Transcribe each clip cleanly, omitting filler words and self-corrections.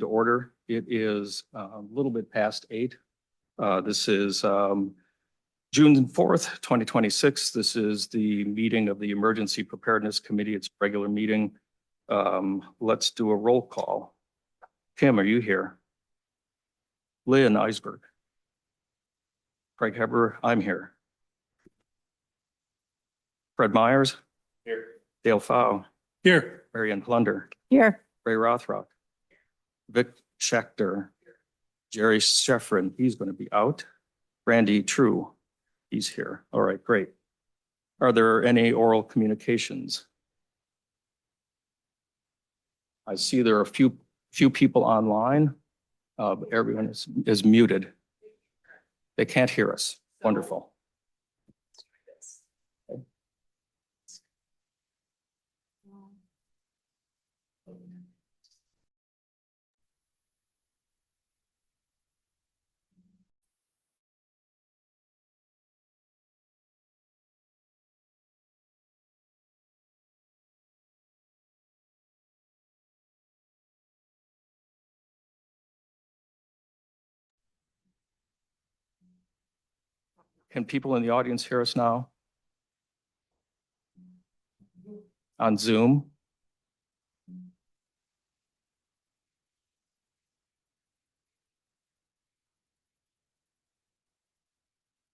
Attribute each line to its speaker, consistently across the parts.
Speaker 1: to order. It is a little bit past 8. This is June 4th, 2026. This is the meeting of the Emergency Preparedness Committee. It's a regular meeting. Let's do a roll call. Kim, are you here? Lynn Eisberg. Craig Heber, I'm here. Fred Myers. Here. Dale Pfau.
Speaker 2: Here.
Speaker 1: Marianne Plunder.
Speaker 3: Here.
Speaker 1: Ray Rothrock. Vic Schechter. Jerry Sheffrin, he's going to be out. Randy True, he's here. All right, great. Are there any oral communications? I see there are a few people online. Everyone is muted. They can't hear us. Wonderful. Can people in the audience hear us now? On Zoom?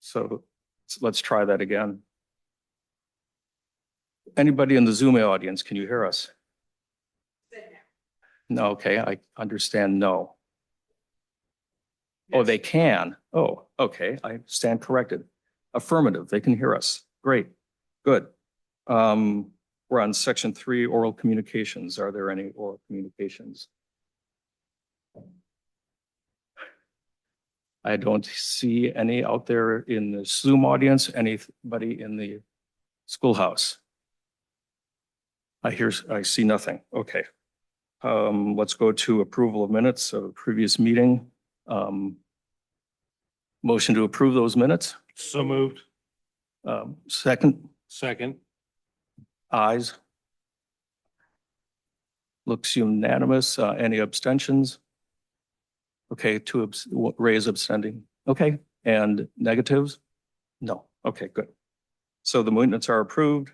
Speaker 1: So let's try that again. Anybody in the Zoom audience, can you hear us? No, okay, I understand no. Oh, they can. Oh, okay, I stand corrected. Affirmative, they can hear us. Great, good. We're on section 3, oral communications. Are there any oral communications? I don't see any out there in the Zoom audience. Anybody in the schoolhouse? I see nothing. Okay. Let's go to approval of minutes of previous meeting. Motion to approve those minutes.
Speaker 2: So moved.
Speaker 1: Second.
Speaker 2: Second.
Speaker 1: Ayes. Looks unanimous. Any abstentions? Okay, Ray's abstending. Okay, and negatives? No. Okay, good. So the minutes are approved.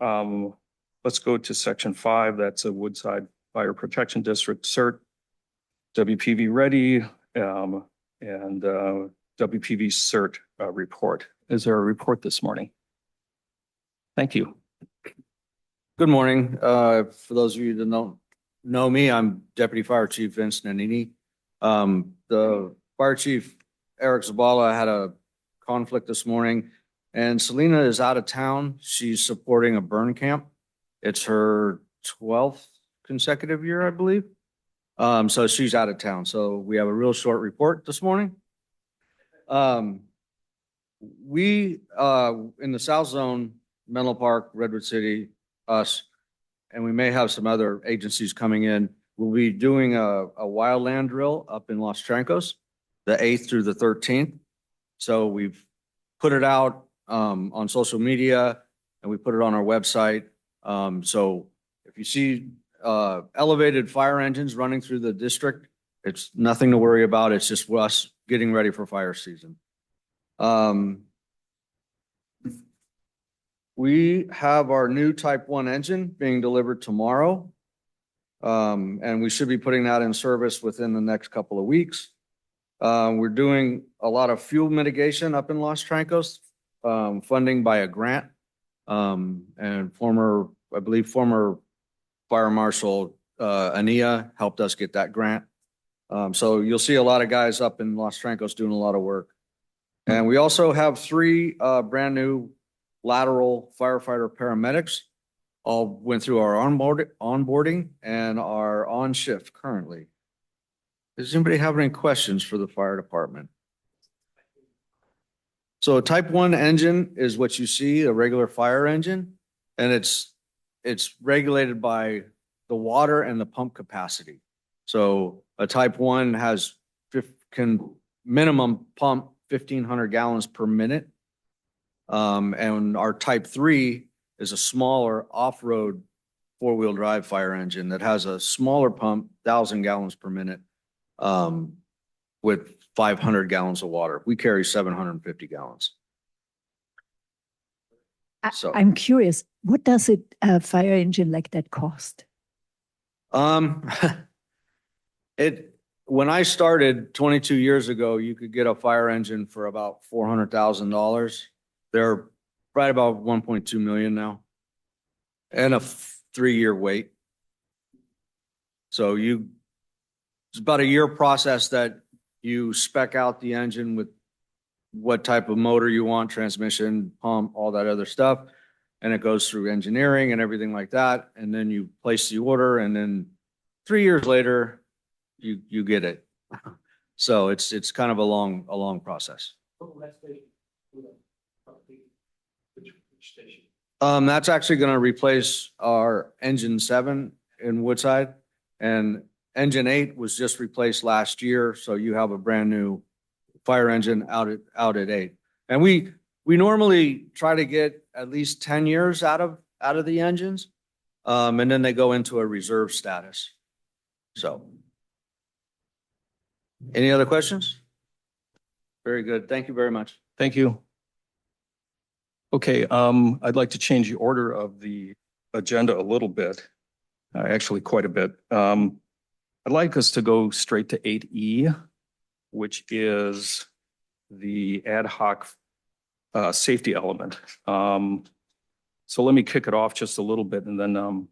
Speaker 1: Let's go to section 5. That's a Woodside Fire Protection District CERT, WPV ready, and WPV CERT report. Is there a report this morning? Thank you.
Speaker 4: Good morning. For those of you that don't know me, I'm Deputy Fire Chief Vince Nannini. The Fire Chief, Eric Zabala, had a conflict this morning, and Selena is out of town. She's supporting a burn camp. It's her 12th consecutive year, I believe. So she's out of town. So we have a real short report this morning. We, in the South Zone, Menlo Park, Redwood City, us, and we may have some other agencies coming in, we'll be doing a wildland drill up in Los Trancos, the 8th through the 13th. So we've put it out on social media, and we put it on our website. So if you see elevated fire engines running through the district, it's nothing to worry about. It's just us getting ready for fire season. We have our new Type 1 engine being delivered tomorrow. And we should be putting that in service within the next couple of weeks. We're doing a lot of fuel mitigation up in Los Trancos, funding by a grant. And I believe former Fire Marshal Ania helped us get that grant. So you'll see a lot of guys up in Los Trancos doing a lot of work. And we also have 3 brand new lateral firefighter paramedics. All went through our onboarding and are on shift currently. Does anybody have any questions for the fire department? So a Type 1 engine is what you see, a regular fire engine, and it's regulated by the water and the pump capacity. So a Type 1 can minimum pump 1,500 gallons per minute. And our Type 3 is a smaller off-road four-wheel drive fire engine that has a smaller pump, 1,000 gallons per minute, with 500 gallons of water. We carry 750 gallons. So-
Speaker 2: I'm curious, what does a fire engine like that cost?
Speaker 4: When I started 22 years ago, you could get a fire engine for about $400,000. They're right about 1.2 million now. And a 3-year wait. So it's about a year process that you spec out the engine with what type of motor you want, transmission, pump, all that other stuff. And it goes through engineering and everything like that. And then you place the order, and then 3 years later, you get it. So it's kind of a long process. That's actually going to replace our engine 7 in Woodside, and engine 8 was just replaced last year. So you have a brand new fire engine out at 8. And we normally try to get at least 10 years out of the engines. And then they go into a reserve status. So any other questions? Very good. Thank you very much.
Speaker 1: Thank you. Okay, I'd like to change the order of the agenda a little bit, actually quite a bit. I'd like us to go straight to 8E, which is the ad hoc safety element. So let me kick it off just a little bit, and then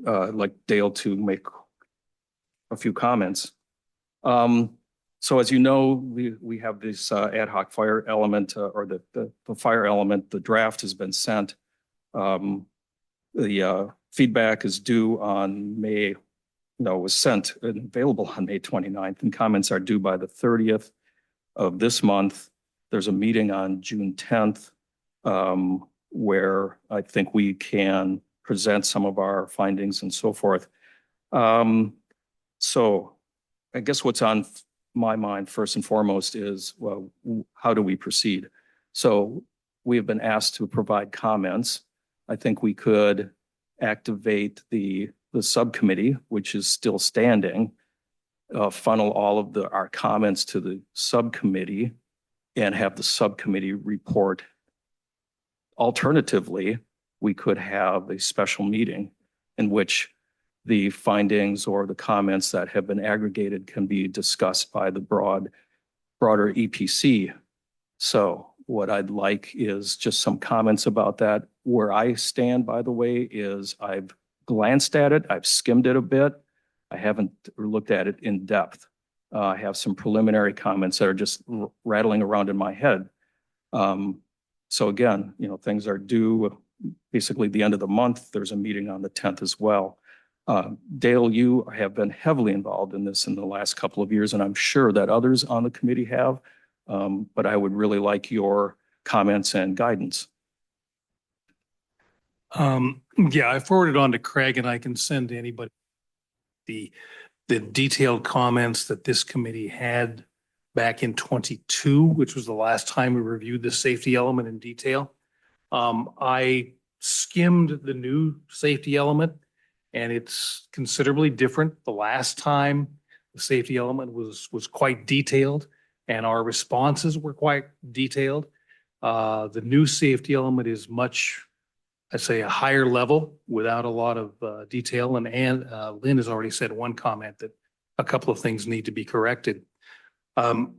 Speaker 1: I'd like Dale to make a few comments. So as you know, we have this ad hoc fire element, or the fire element. The draft has been sent. The feedback is due on was sent and available on May 29th, and comments are due by the 30th of this month. There's a meeting on June 10th where I think we can present some of our findings and so forth. So I guess what's on my mind first and foremost is, well, how do we proceed? So we have been asked to provide comments. I think we could activate the subcommittee, which is still standing, funnel all of our comments to the subcommittee and have the subcommittee report. Alternatively, we could have a special meeting in which the findings or the comments that have been aggregated can be discussed by the broader EPC. So what I'd like is just some comments about that. Where I stand, by the way, is I've glanced at it, I've skimmed it a bit. I haven't looked at it in depth. I have some preliminary comments that are just rattling around in my head. So again, things are due basically the end of the month. There's a meeting on the 10th as well. Dale, you have been heavily involved in this in the last couple of years, and I'm sure that others on the committee have, but I would really like your comments and guidance.
Speaker 3: Yeah, I forwarded on to Craig, and I can send to anybody the detailed comments that this committee had back in 22, which was the last time we reviewed the safety element in detail. I skimmed the new safety element, and it's considerably different. The last time the safety element was quite detailed, and our responses were quite detailed. The new safety element is much, I'd say, a higher level without a lot of detail. And Lynn has already said one comment that a couple of things need to be corrected. And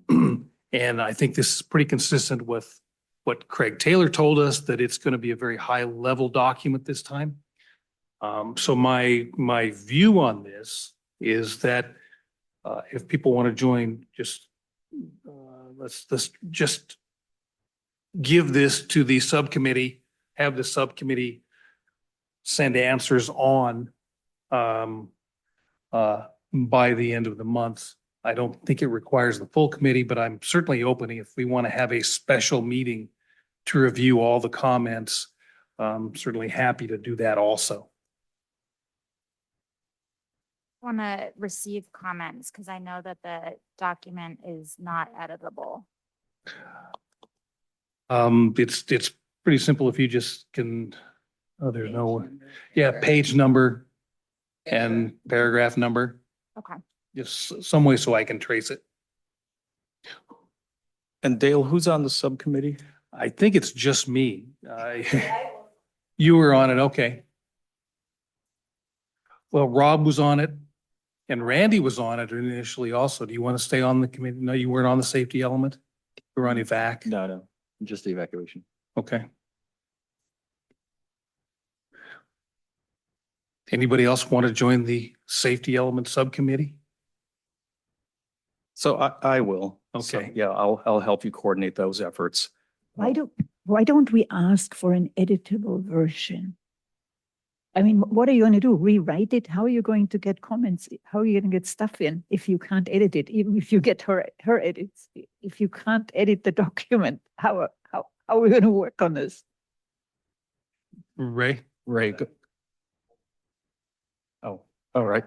Speaker 3: I think this is pretty consistent with what Craig Taylor told us, that it's going to be a very high level document this time. So my view on this is that if people want to join, let's just give this to the subcommittee, have the subcommittee send answers on by the end of the month. I don't think it requires the full committee, but I'm certainly open if we want to have a special meeting to review all the comments. I'm certainly happy to do that also.
Speaker 5: I want to receive comments because I know that the document is not editable.
Speaker 3: It's pretty simple if you just can Oh, there's no, yeah, page number and paragraph number,
Speaker 5: Okay.
Speaker 3: just some way so I can trace it.
Speaker 1: And Dale, who's on the subcommittee?
Speaker 3: I think it's just me. You were on it, okay. Well, Rob was on it and Randy was on it initially also. Do you want to stay on the committee? No, you weren't on the safety element? You were on evac?
Speaker 6: No, just the evacuation.
Speaker 3: Okay. Anybody else want to join the safety element subcommittee?
Speaker 1: So I will. So,
Speaker 3: Okay.
Speaker 1: yeah, I'll help you coordinate those efforts.
Speaker 2: Why don't we ask for an editable version? I mean, what are you going to do? Rewrite it? How are you going to get comments? How are you going to get stuff in if you can't edit it? Even if you get her edits, if you can't edit the document, how are we going to work on this?
Speaker 3: Ray?
Speaker 1: Ray, go. Oh, all right.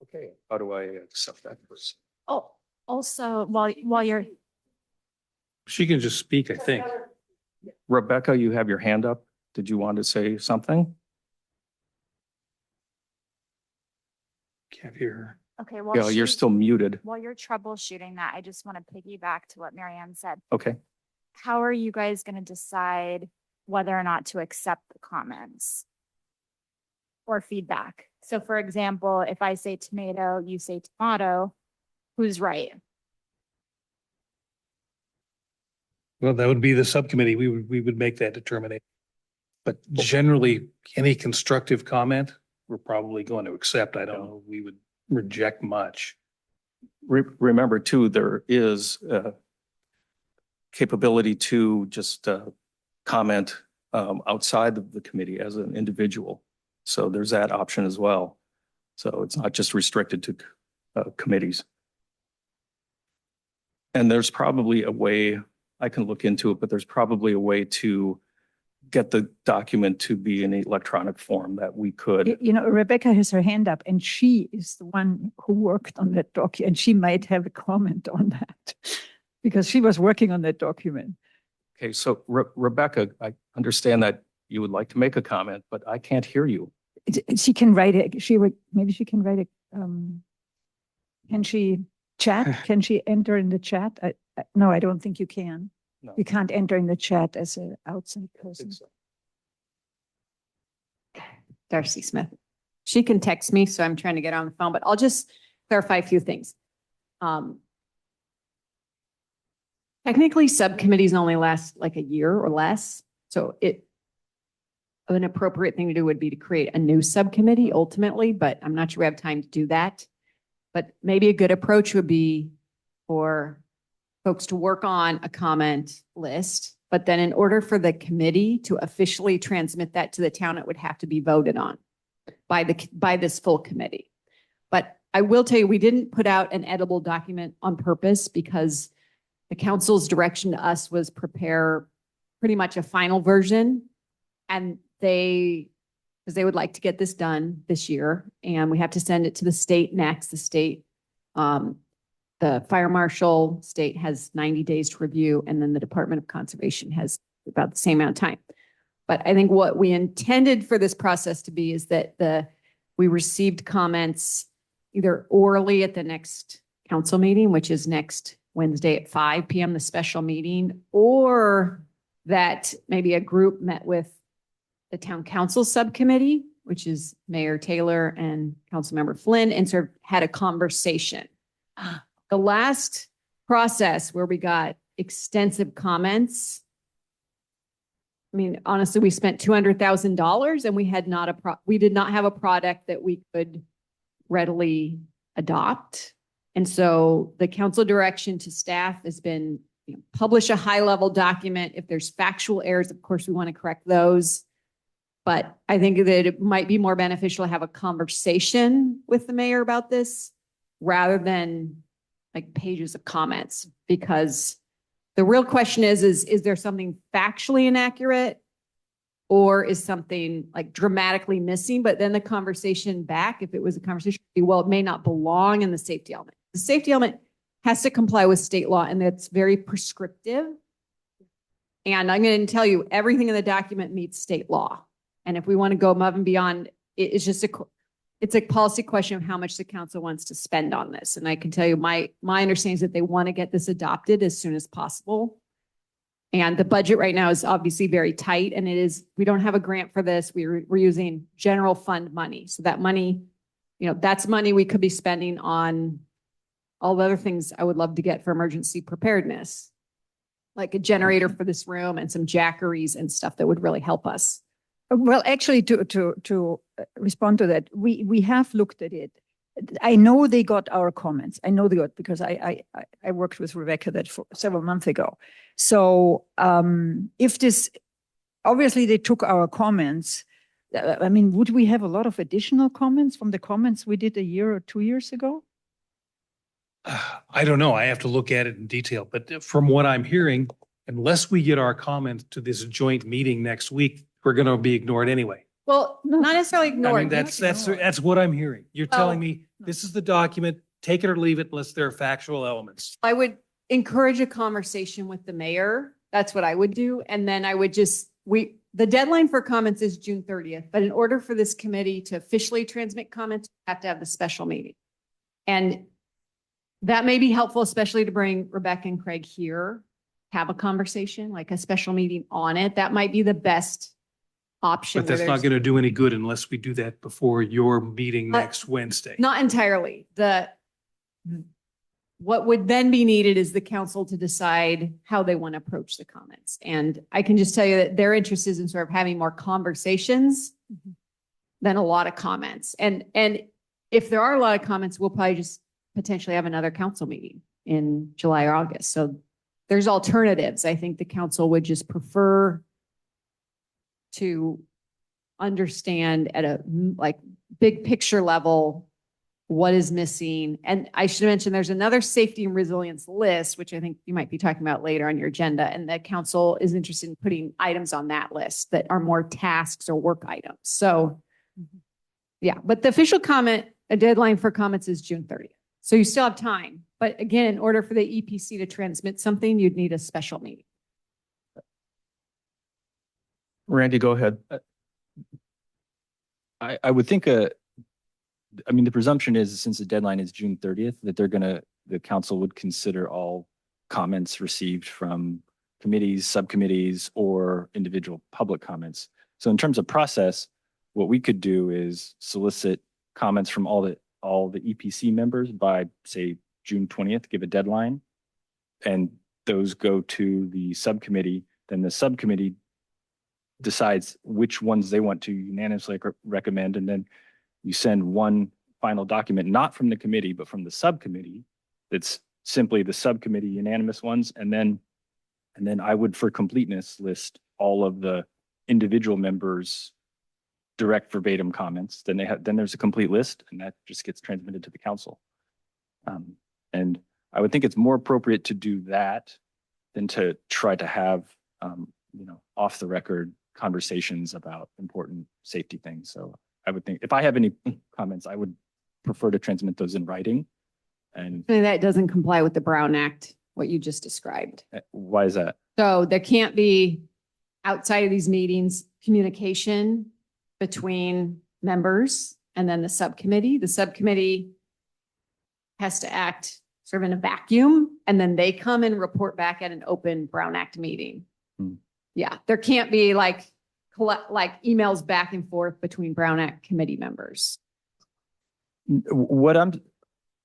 Speaker 1: Okay, how do I accept that first?
Speaker 5: Oh, also, while you're,
Speaker 3: She can just speak, I think.
Speaker 1: Rebecca, you have your hand up. Did you want to say something?
Speaker 3: Can't hear her.
Speaker 5: okay, well,
Speaker 1: Yeah, you're still muted.
Speaker 5: while you're troubleshooting that, I just want to piggyback to what Marianne said.
Speaker 1: Okay.
Speaker 5: How are you guys going to decide whether or not to accept the comments or feedback? So for example, if I say tomato, you say tomato, who's right?
Speaker 3: Well, that would be the subcommittee. We would make that determination. But generally, any constructive comment, we're probably going to accept. I don't know, we would reject much.
Speaker 1: Remember too, there is capability to just comment outside of the committee as an individual. So there's that option as well. So it's not just restricted to committees. And there's probably a way, I can look into it, but there's probably a way to get the document to be in electronic form that we could.
Speaker 2: You know, Rebecca has her hand up and she is the one who worked on that document and she might have a comment on that because she was working on that document.
Speaker 1: Okay, so Rebecca, I understand that you would like to make a comment, but I can't hear you.
Speaker 2: She can write it. Maybe she can write it. Can she chat? Can she enter in the chat? No, I don't think you can.
Speaker 1: No.
Speaker 2: You can't enter in the chat as an outside person.
Speaker 7: Darcy Smith. She can text me, so I'm trying to get on the phone, but I'll just clarify a few things. Technically, subcommittees only last like a year or less. So an appropriate thing to do would be to create a new subcommittee ultimately, but I'm not sure we have time to do that. But maybe a good approach would be for folks to work on a comment list, but then in order for the committee to officially transmit that to the town, it would have to be voted on by this full committee. But I will tell you, we didn't put out an edible document on purpose because the council's direction to us was prepare pretty much a final version. And because they would like to get this done this year and we have to send it to the state next. The state, the fire marshal state has 90 days to review, and then the Department of Conservation has about the same amount of time. But I think what we intended for this process to be is that we received comments either orally at the next council meeting, which is next Wednesday at 5 p.m., the special meeting, or that maybe a group met with the town council subcommittee, which is Mayor Taylor and Councilmember Flynn, and sort of had a conversation. The last process where we got extensive comments, I mean, honestly, we spent $200,000 and we did not have a product that we could readily adopt. And so the council direction to staff has been, publish a high-level document. If there's factual errors, of course, we want to correct those. But I think that it might be more beneficial to have a conversation with the mayor about this rather than like pages of comments, because the real question is there something factually inaccurate or is something like dramatically missing? But then the conversation back, if it was a conversation, well, it may not belong in the safety element. The safety element has to comply with state law, and that's very prescriptive. And I'm going to tell you, everything in the document meets state law. And if we want to go above and beyond, it's just it's a policy question of how much the council wants to spend on this. And I can tell you, my understanding is that they want to get this adopted as soon as possible. And the budget right now is obviously very tight, and we don't have a grant for this. We're using general fund money. So that money, that's money we could be spending on all the other things I would love to get for emergency preparedness, like a generator for this room and some jackeries and stuff that would really help us.
Speaker 2: Well, actually, to respond to that, we have looked at it. I know they got our comments. I know they got, because I worked with Rebecca that for several months ago. So if this, obviously they took our comments. I mean, would we have a lot of additional comments from the comments we did a year or 2 years ago?
Speaker 3: I don't know. I have to look at it in detail, but from what I'm hearing, unless we get our comments to this joint meeting next week, we're going to be ignored anyway.
Speaker 7: Well,
Speaker 2: No.
Speaker 7: not necessarily
Speaker 3: I
Speaker 7: ignored.
Speaker 3: mean, that's what I'm hearing. You're telling me
Speaker 2: no.
Speaker 3: this is the document, take it or leave it unless there are factual elements.
Speaker 7: I would encourage a conversation with the mayor. That's what I would do. And then I would the deadline for comments is June 30th, but in order for this committee to officially transmit comments, we have to have the special meeting. And that may be helpful, especially to bring Rebecca and Craig here, have a conversation, like a special meeting on it. That might be the best option.
Speaker 3: But that's not going to do any good unless we do that before your meeting next Wednesday.
Speaker 7: Not entirely. What would then be needed is the council to decide how they want to approach the comments. And I can just tell you that their interest is in sort of having more conversations than a lot of comments. And if there are a lot of comments, we'll probably just potentially have another council meeting in July or August. So there's alternatives. I think the council would just prefer to understand at a big picture level what is missing. And I should mention there's another safety and resilience list, which I think you might be talking about later on your agenda. And the council is interested in putting items on that list that are more tasks or work items. So yeah, but the official a deadline for comments is June 30th. So you still have time. But again, in order for the EPC to transmit something, you'd need a special meeting.
Speaker 1: Randy, go ahead.
Speaker 6: I would think, I mean, the presumption is since the deadline is June 30th, that the council would consider all comments received from committees, subcommittees, or individual public comments. So in terms of process, what we could do is solicit comments from all the EPC members by, say, June 20th, give a deadline, and those go to the subcommittee. Then the subcommittee decides which ones they want to unanimously recommend, and then you send one final document, not from the committee, but from the subcommittee. That's simply the subcommittee unanimous ones, and then I would, for completeness, list all of the individual members' direct verbatim comments. Then there's a complete list, and that just gets transmitted to the council. And I would think it's more appropriate to do that than to try to have off the record conversations about important safety things. So I would think if I have any comments, I would prefer to transmit those in writing. And
Speaker 7: That doesn't comply with the Brown Act, what you just described.
Speaker 6: why is that?
Speaker 7: So there can't be, outside of these meetings, communication between members and then the subcommittee. The subcommittee has to act sort of in a vacuum, and then they come and report back at an open Brown Act meeting. Yeah, there can't be like emails back and forth between Brown Act committee members.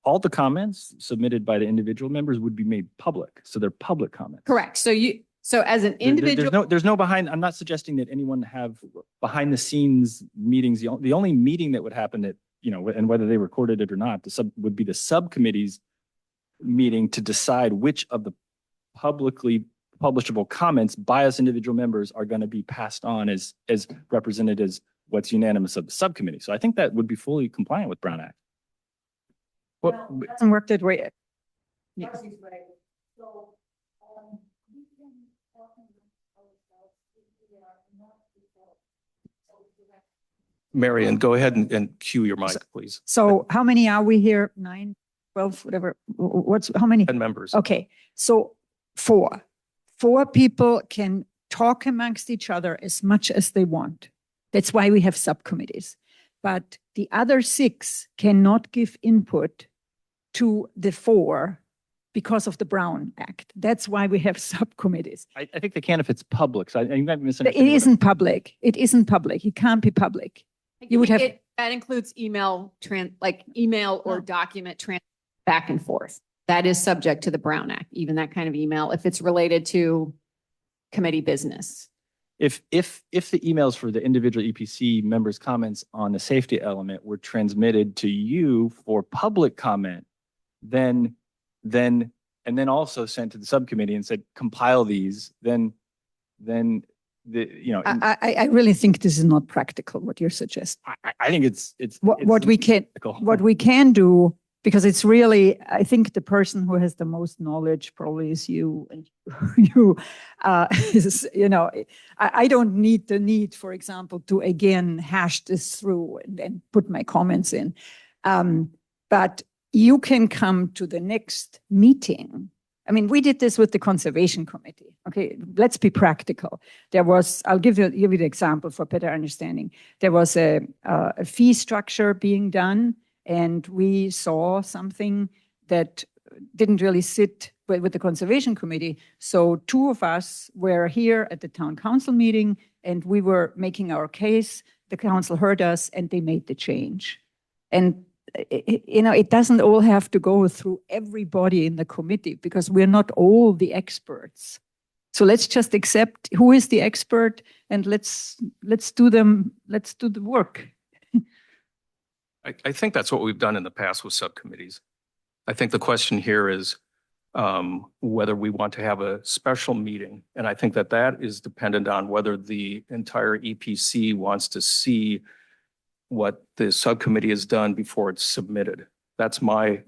Speaker 6: All the comments submitted by the individual members would be made public. So they're public comments.
Speaker 7: Correct. So as an individual.
Speaker 6: There's no behind, I'm not suggesting that anyone have behind the scenes meetings. The only meeting that would happen that, and whether they recorded it or not, would be the subcommittee's meeting to decide which of the publicly publishable comments by us individual members are going to be passed on as represented as what's unanimous of the subcommittee. So I think that would be fully compliant with Brown Act.
Speaker 2: It doesn't work that way.
Speaker 1: Marion, go ahead and cue your mic, please.
Speaker 2: So how many are we here? 9, 12, whatever. How many?
Speaker 1: 10 members.
Speaker 2: Okay, so 4 people can talk amongst each other as much as they want. That's why we have subcommittees. But the other 6 cannot give input to the 4 because of the Brown Act. That's why we have subcommittees.
Speaker 6: I think they can if it's public. So you might
Speaker 2: But
Speaker 6: misunderstand.
Speaker 2: it isn't public. It isn't public. It can't be public. You would have-
Speaker 7: That includes email or
Speaker 2: No.
Speaker 7: document back and forth. That is subject to the Brown Act, even that kind of email, if it's related to committee business.
Speaker 6: If the emails for the individual EPC members' comments on the safety element were transmitted to you for public comment, then and then also sent to the subcommittee and said, compile these, then
Speaker 2: I really think this is not practical, what you're suggesting.
Speaker 6: I think it's
Speaker 2: What we can,
Speaker 6: practical.
Speaker 2: what we can do, because it's really, I think the person who has the most knowledge probably is you, and you, I don't need the need, for example, to again hash this through and put my comments in. But you can come to the next meeting. I mean, we did this with the Conservation Committee. Okay, let's be practical. I'll give you the example for better understanding. There was a fee structure being done, and we saw something that didn't really sit with the Conservation Committee. So 2 of us were here at the town council meeting, and we were making our case. The council heard us, and they made the change. And it doesn't all have to go through everybody in the committee, because we're not all the experts. So let's just accept who is the expert, and let's do the work.
Speaker 1: I think that's what we've done in the past with subcommittees. I think the question here is whether we want to have a special meeting. And I think that is dependent on whether the entire EPC wants to see what the subcommittee has done before it's submitted. That's my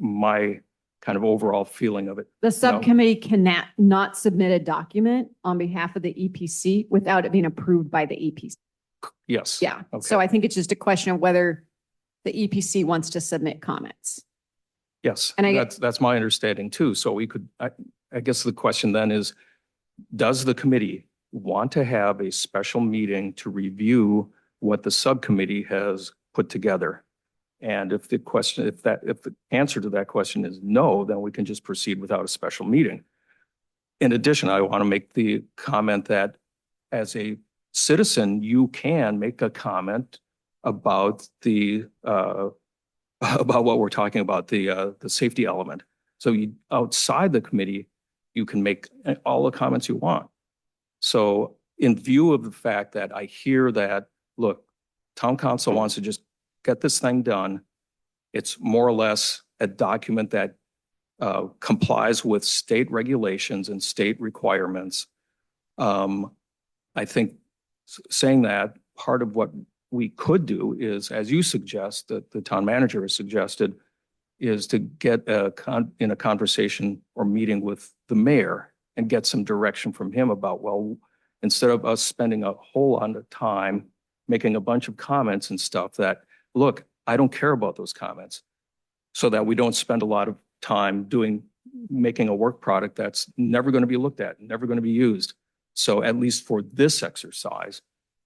Speaker 1: kind of overall feeling of it.
Speaker 7: The subcommittee cannot not submit a document on behalf of the EPC without it being approved by the EPC.
Speaker 1: Yes.
Speaker 7: Yeah.
Speaker 1: Okay.
Speaker 7: So I think it's just a question of whether the EPC wants to submit comments.
Speaker 1: Yes,
Speaker 7: And
Speaker 1: that's my understanding too. So we could, I guess the question then is, does the committee want to have a special meeting to review what the subcommittee has put together? And if the answer to that question is no, then we can just proceed without a special meeting. In addition, I want to make the comment that as a citizen, you can make a comment about about what we're talking about, the safety element. So outside the committee, you can make all the comments you want. So in view of the fact that I hear that, look, town council wants to just get this thing done. It's more or less a document that complies with state regulations and state requirements. I think saying that, part of what we could do is, as you suggest, that the town manager has suggested, is to get in a conversation or meeting with the mayor and get some direction from him about, well, instead of us spending a whole lot of time making a bunch of comments and stuff, that, look, I don't care about those comments, so that we don't spend a lot of time making a work product that's never going to be looked at, never going to be used. So at least for this exercise.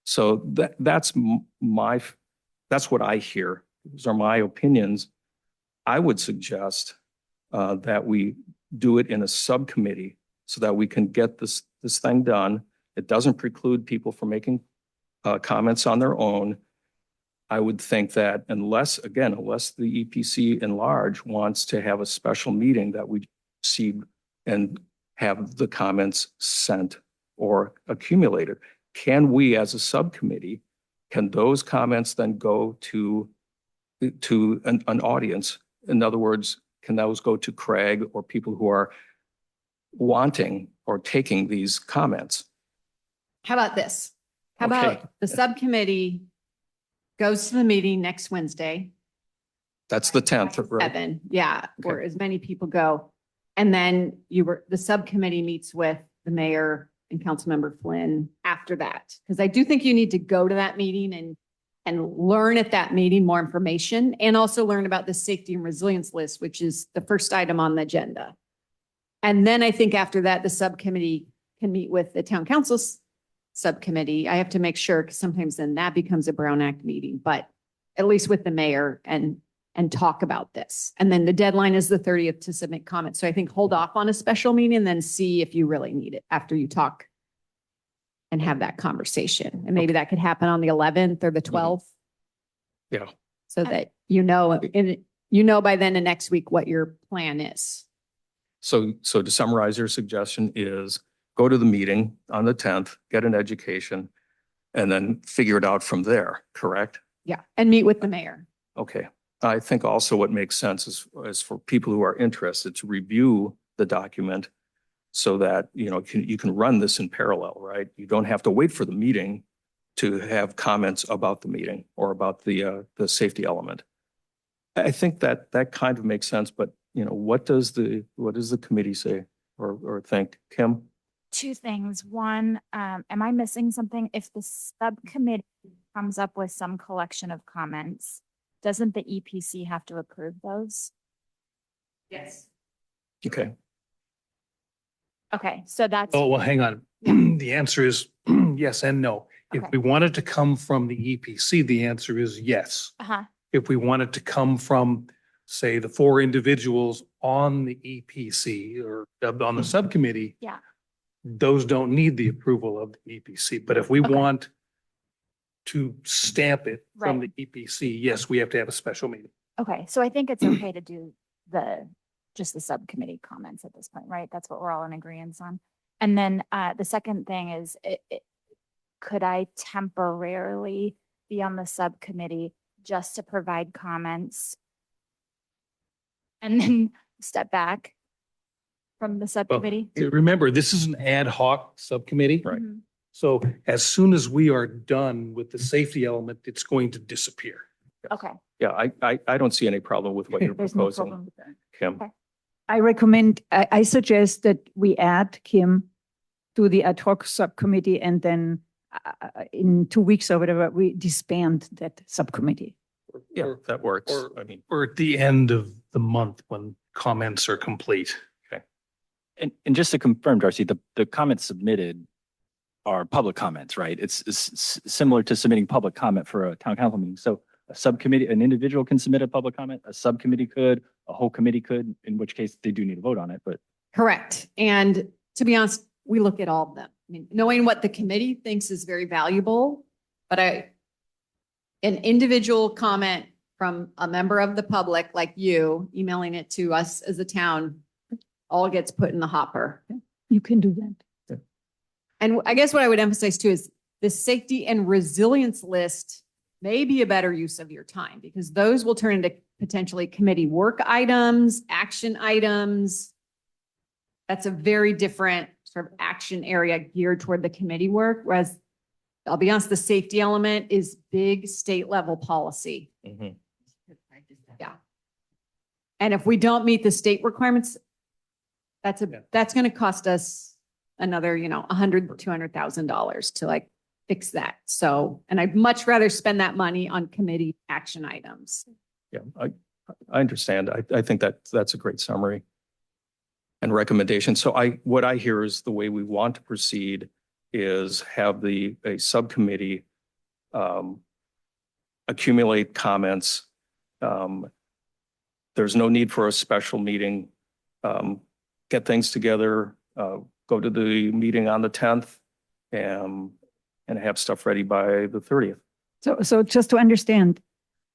Speaker 1: So that's what I hear. Those are my opinions. I would suggest that we do it in a subcommittee so that we can get this thing done. It doesn't preclude people from making comments on their own. I would think that unless the EPC in large wants to have a special meeting, that we see and have the comments sent or accumulated. Can we, as a subcommittee, can those comments then go to an audience? In other words, can those go to Craig or people who are wanting or taking these comments?
Speaker 7: How about this? How
Speaker 1: Okay.
Speaker 7: about the subcommittee goes to the meeting next Wednesday?
Speaker 1: That's the 10th, right?
Speaker 7: 7, yeah, or
Speaker 1: Okay.
Speaker 7: as many people go. And then the subcommittee meets with the mayor and Councilmember Flynn after that. Because I do think you need to go to that meeting and learn at that meeting more information, and also learn about the safety and resilience list, which is the first item on the agenda. And then I think after that, the subcommittee can meet with the town council subcommittee. I have to make sure, because sometimes then that becomes a Brown Act meeting, but at least with the mayor and talk about this. And then the deadline is the 30th to submit comments. So I think hold off on a special meeting and then see if you really need it after you talk and have that conversation. And maybe that could happen on the 11th or the 12th.
Speaker 1: Yeah.
Speaker 7: So that you know by then and next week what your plan is.
Speaker 1: So to summarize, your suggestion is go to the meeting on the 10th, get an education, and then figure it out from there, correct?
Speaker 7: Yeah. And meet with the mayor.
Speaker 1: Okay. I think also what makes sense is for people who are interested to review the document so that, you can run this in parallel, right? You don't have to wait for the meeting to have comments about the meeting or about the safety element. I think that kind of makes sense, but what does the committee say or think? Kim?
Speaker 5: Two things. One, am I missing something? If the subcommittee comes up with some collection of comments, doesn't the EPC have to approve those?
Speaker 7: Yes.
Speaker 1: Okay.
Speaker 5: Okay, so that's,
Speaker 3: Oh, well, hang on. The answer is yes and no. If
Speaker 5: Okay.
Speaker 3: we want it to come from the EPC, the answer is yes.
Speaker 5: uh-huh,
Speaker 3: If we want it to come from, say, the 4 individuals on the EPC or on the subcommittee.
Speaker 5: Yeah.
Speaker 3: Those don't need the approval of the EPC. But if we
Speaker 5: Okay.
Speaker 3: want to stamp it from the EPC, yes, we have to have a special meeting.
Speaker 5: okay, so I think it's okay to do just the subcommittee comments at this point, right? That's what we're all in agreement on. And then the second thing is, could I temporarily be on the subcommittee just to provide comments and then step back from the subcommittee?
Speaker 3: Remember, this is an ad hoc subcommittee.
Speaker 1: Right.
Speaker 5: Mhm.
Speaker 3: So as soon as we are done with the safety element, it's going to disappear.
Speaker 5: Okay,
Speaker 1: Yeah, I don't see any problem with what you're
Speaker 2: There's no
Speaker 1: proposing,
Speaker 2: problem with that.
Speaker 1: Kim.
Speaker 5: Okay.
Speaker 2: I suggest that we add Kim to the ad hoc subcommittee and then in 2 weeks or whatever, we disband that subcommittee.
Speaker 1: Yeah, that works.
Speaker 3: or-
Speaker 1: I mean,
Speaker 3: Or at the end of the month when comments are complete.
Speaker 6: And just to confirm, Darcy, the comments submitted are public comments, right? It's similar to submitting public comment for a town council meeting. So a subcommittee, an individual can submit a public comment, a subcommittee could, a whole committee could, in which case they do need to vote on it, but.
Speaker 7: Correct. And to be honest, we look at all of them. I mean, knowing what the committee thinks is very valuable, but an individual comment from a member of the public like you, emailing it to us as a town, all gets put in the hopper.
Speaker 2: You can do that.
Speaker 7: And I guess what I would emphasize too is the safety and resilience list may be a better use of your time because those will turn into potentially committee work items, action items. That's a very different sort of action area geared toward the committee work. Whereas I'll be honest, the safety element is big state level policy.
Speaker 1: mhm.
Speaker 7: Yeah. And if we don't meet the state requirements, that's going to cost us another, $100,000, $200,000 to like fix that. So, and I'd much rather spend that money on committee action items.
Speaker 1: Yeah, I understand. I think that's a great summary and recommendation. So what I hear is the way we want to proceed is have a subcommittee accumulate comments. There's no need for a special meeting. Get things together, go to the meeting on the 10th and have stuff ready by the 30th.
Speaker 2: So just to understand,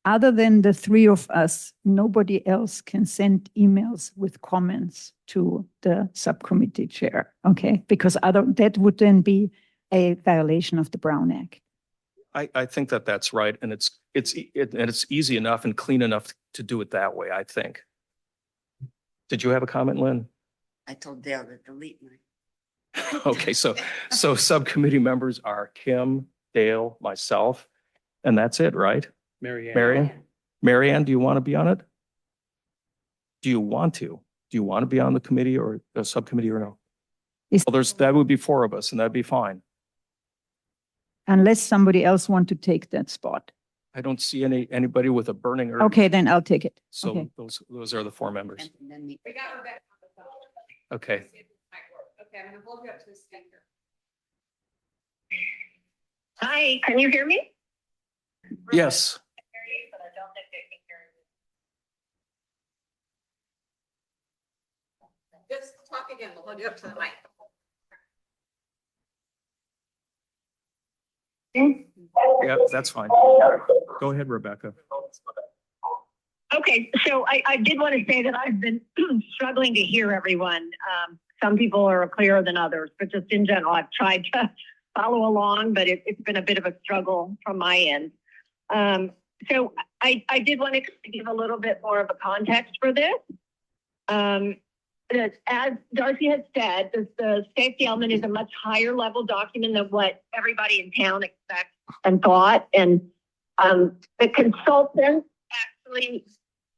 Speaker 2: other than the 3 of us, nobody else can send emails with comments to the subcommittee chair, okay? Because that would then be a violation of the Brown Act.
Speaker 1: I think that's right. And it's easy enough and clean enough to do it that way, I think. Did you have a comment, Lynn?
Speaker 8: I told Dale to delete mine.
Speaker 1: Okay, so subcommittee members are Kim, Dale, myself, and that's it, right? Marianne, do you want to be on it? Do you want to? Do you want to be on the committee or the subcommittee or no? Well, that would be 4 of us and that'd be fine.
Speaker 2: Unless somebody else want to take that spot.
Speaker 1: I don't see anybody with a burning urge.
Speaker 2: Okay, then I'll take it.
Speaker 1: So
Speaker 2: okay.
Speaker 1: those are the 4 members.
Speaker 8: And then the-
Speaker 7: We got Rebecca on the phone.
Speaker 1: Okay.
Speaker 7: Okay, I'm going to hold you up to the speaker.
Speaker 9: Hi, can you hear me?
Speaker 1: Yes.
Speaker 9: Just talk again, we'll hold you up to the mic.
Speaker 1: Yeah, that's fine. Go ahead, Rebecca.
Speaker 9: Okay, so I did want to say that I've been struggling to hear everyone. Some people are clearer than others, but just in general, I've tried to follow along, but it's been a bit of a struggle from my end. So I did want to give a little bit more of a context for this. As Darcy had said, the safety element is a much higher level document than what everybody in town expects and thought. And the consultants actually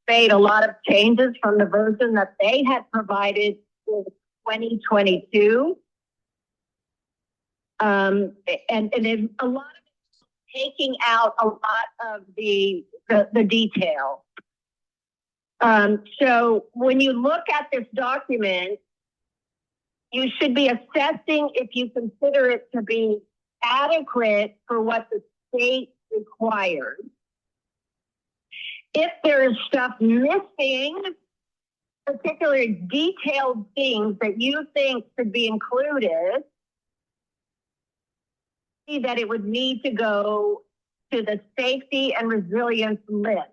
Speaker 9: made a lot of changes from the version that they had provided in 2022. And there's a lot of taking out a lot of the detail. So when you look at this document, you should be assessing if you consider it to be adequate for what the state requires. If there is stuff missing, particularly detailed things that you think should be included, that it would need to go to the safety and resilience list.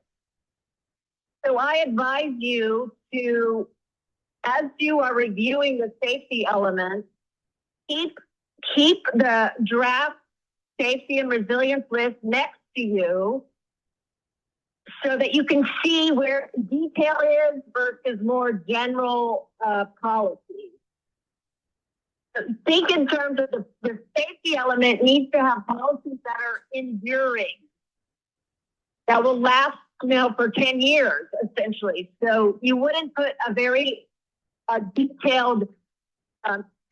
Speaker 9: So I advise you to, as you are reviewing the safety elements, keep the draft safety and resilience list next to you so that you can see where detail is versus more general policy. Think in terms of the safety element needs to have policies that are enduring, that will last for 10 years, essentially. So you wouldn't put a very detailed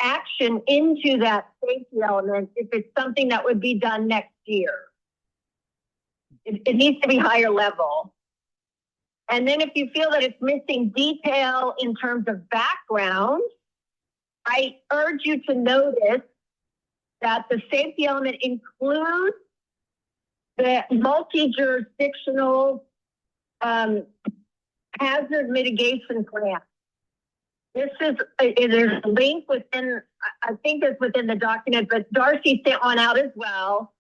Speaker 9: action into that safety element if it's something that would be done next year. It needs to be higher level. And then if you feel that it's missing detail in terms of background, I urge you to notice that the safety element includes the multi-jurisdictional hazard mitigation plan. This is, there's a link within, I think it's within the document, but Darcy sent one out as well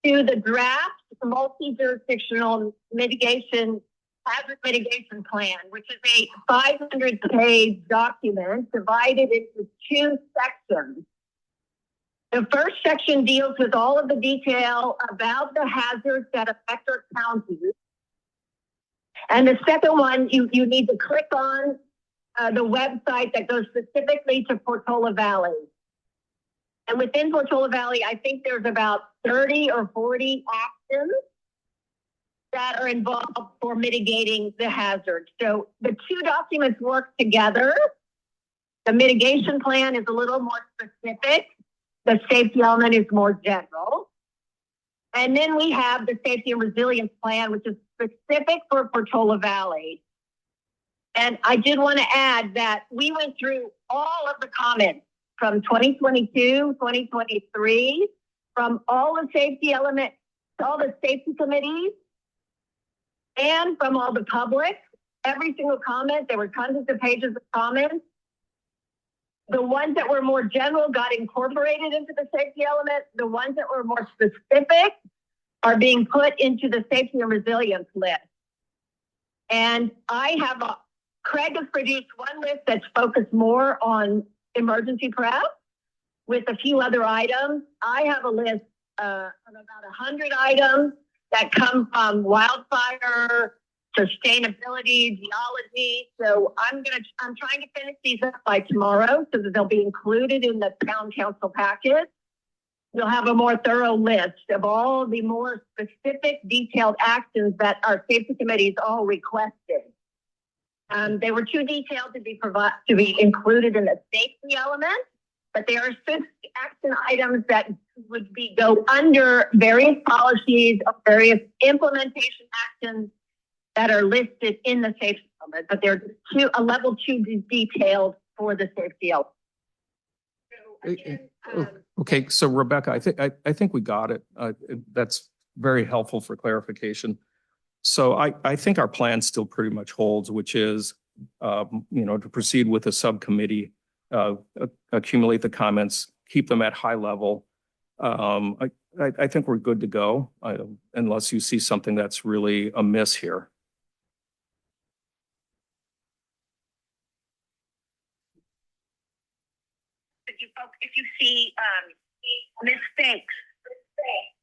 Speaker 9: to the draft multi-jurisdictional hazard mitigation plan, which is a 500-page document divided into two sections. The first section deals with all of the detail about the hazards that affect our county. And the second one, you need to click on the website that goes specifically to Portola Valley. And within Portola Valley, I think there's about 30 or 40 actions that are involved for mitigating the hazard. So the two documents work together. The mitigation plan is a little more specific. The safety element is more general. And then we have the safety and resilience plan, which is specific for Portola Valley. And I did want to add that we went through all of the comments from 2022, 2023, from all the safety elements, all the safety committees, and from all the public. Every single comment, there were hundreds of pages of comments. The ones that were more general got incorporated into the safety element. The ones that were more specific are being put into the safety and resilience list. And Craig has produced one list that's focused more on emergency prep with a few other items. I have a list of about 100 items that come from wildfire, sustainability, geology. So I'm trying to finish these up by tomorrow so that they'll be included in the town council packet. You'll have a more thorough list of all the more specific, detailed actions that our safety committees all requested. They were too detailed to be included in the safety element, but there are 6 action items that would go under various policies or various implementation actions that are listed in the safety element, but they're a level 2 detailed for the safety element. So again,
Speaker 1: Okay, so Rebecca, I think we got it. That's very helpful for clarification. So I think our plan still pretty much holds, which is, to proceed with a subcommittee, accumulate the comments, keep them at high level. I think we're good to go, unless you see something that's really amiss here.
Speaker 9: If you see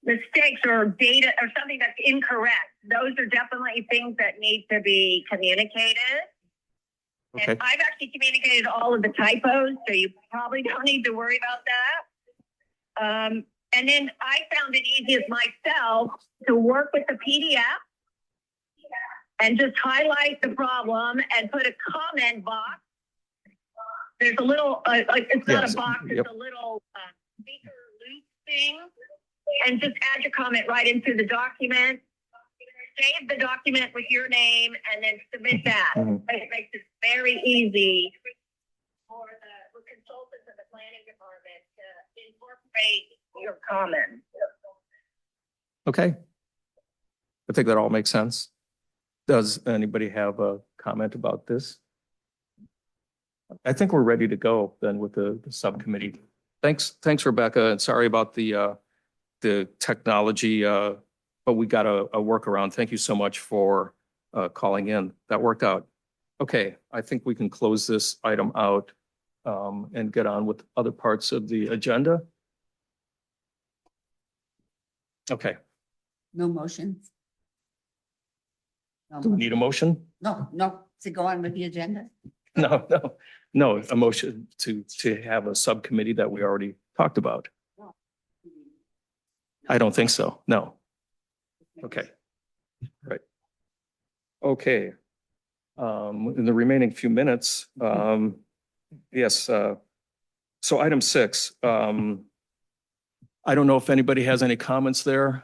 Speaker 9: mistakes or data or something that's incorrect, those are definitely things that need to be communicated.
Speaker 1: Okay.
Speaker 9: And I've actually communicated all of the typos, so you probably don't need to worry about that. And then I found it easiest myself to work with the PDF and just highlight the problem and put a comment box. There's a little, it's not
Speaker 1: Yes,
Speaker 9: a box,
Speaker 1: yep.
Speaker 9: it's a little speaker loop thing. And just add your comment right into the document. Save the document with your name and then submit that.
Speaker 1: Mhm.
Speaker 9: It makes it very easy for consultants in the planning department to incorporate your comments.
Speaker 1: Okay. I think that all makes sense. Does anybody have a comment about this? I think we're ready to go then with the subcommittee. Thanks, Rebecca, and sorry about the technology, but we got a workaround. Thank you so much for calling in. That worked out. Okay, I think we can close this item out and get on with other parts of the agenda. Okay,
Speaker 8: No motions?
Speaker 1: do we need a motion?
Speaker 8: No, to go on with the agenda?
Speaker 1: No, a motion to have a subcommittee that we already talked about. I don't think so. No. Okay. Right. Okay. In the remaining few minutes, yes. So item 6, I don't know if anybody has any comments there.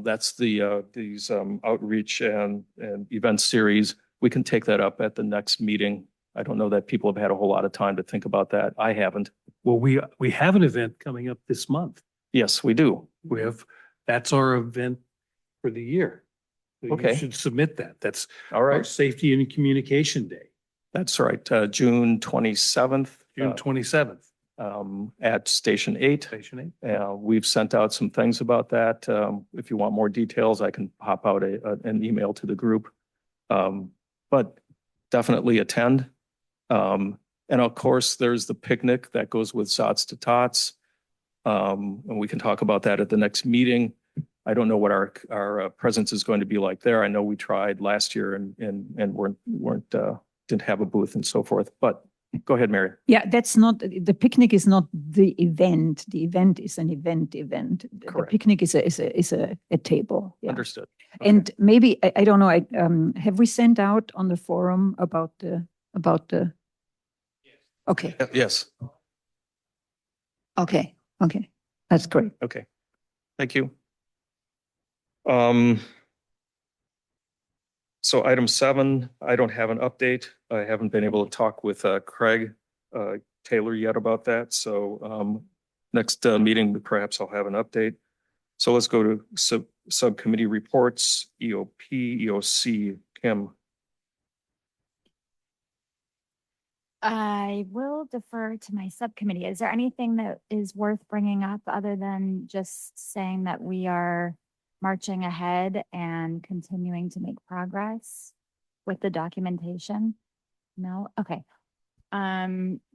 Speaker 1: That's these outreach and event series. We can take that up at the next meeting. I don't know that people have had a whole lot of time to think about that. I haven't.
Speaker 3: Well, we have an event coming up this month.
Speaker 1: Yes, we do.
Speaker 3: That's our event for the year. So
Speaker 1: Okay.
Speaker 3: You should submit that. That's
Speaker 1: All
Speaker 3: our
Speaker 1: right.
Speaker 3: Safety and Communication Day,
Speaker 1: That's right. June 27th.
Speaker 3: June 27th,
Speaker 1: At Station 8.
Speaker 3: Station 8.
Speaker 1: We've sent out some things about that. If you want more details, I can pop out an email to the group. But definitely attend. And of course, there's the picnic that goes with Sots to Tots. And we can talk about that at the next meeting. I don't know what our presence is going to be like there. I know we tried last year and didn't have a booth and so forth, but go ahead, Mary.
Speaker 2: Yeah, that's not, the picnic is not the event. The event is an event. The
Speaker 1: Correct.
Speaker 2: picnic is a table. Yeah.
Speaker 1: Understood. Okay.
Speaker 2: And maybe, I don't know, have we sent out on the forum about the, okay,
Speaker 1: Yes.
Speaker 2: okay, that's great.
Speaker 1: Okay. Thank you. So item 7, I don't have an update. I haven't been able to talk with Craig Taylor yet about that. So next meeting, perhaps I'll have an update. So let's go to subcommittee reports, EOP, EOC, Kim.
Speaker 5: I will defer to my subcommittee. Is there anything that is worth bringing up other than just saying that we are marching ahead and continuing to make progress with the documentation? No? Okay.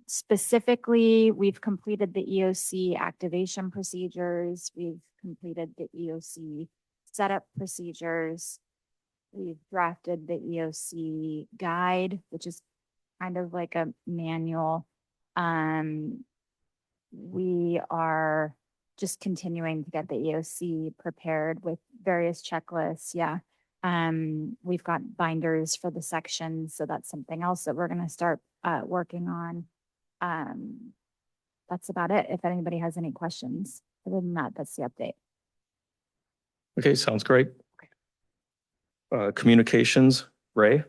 Speaker 5: Specifically, we've completed the EOC activation procedures. We've completed the EOC setup procedures. We've drafted the EOC guide, which is kind of like a manual. We are just continuing to get the EOC prepared with various checklists. Yeah. We've got binders for the sections. So that's something else that we're going to start working on. That's about it. If anybody has any questions, other than that, that's the update.
Speaker 1: Okay, sounds great. Communications, Ray?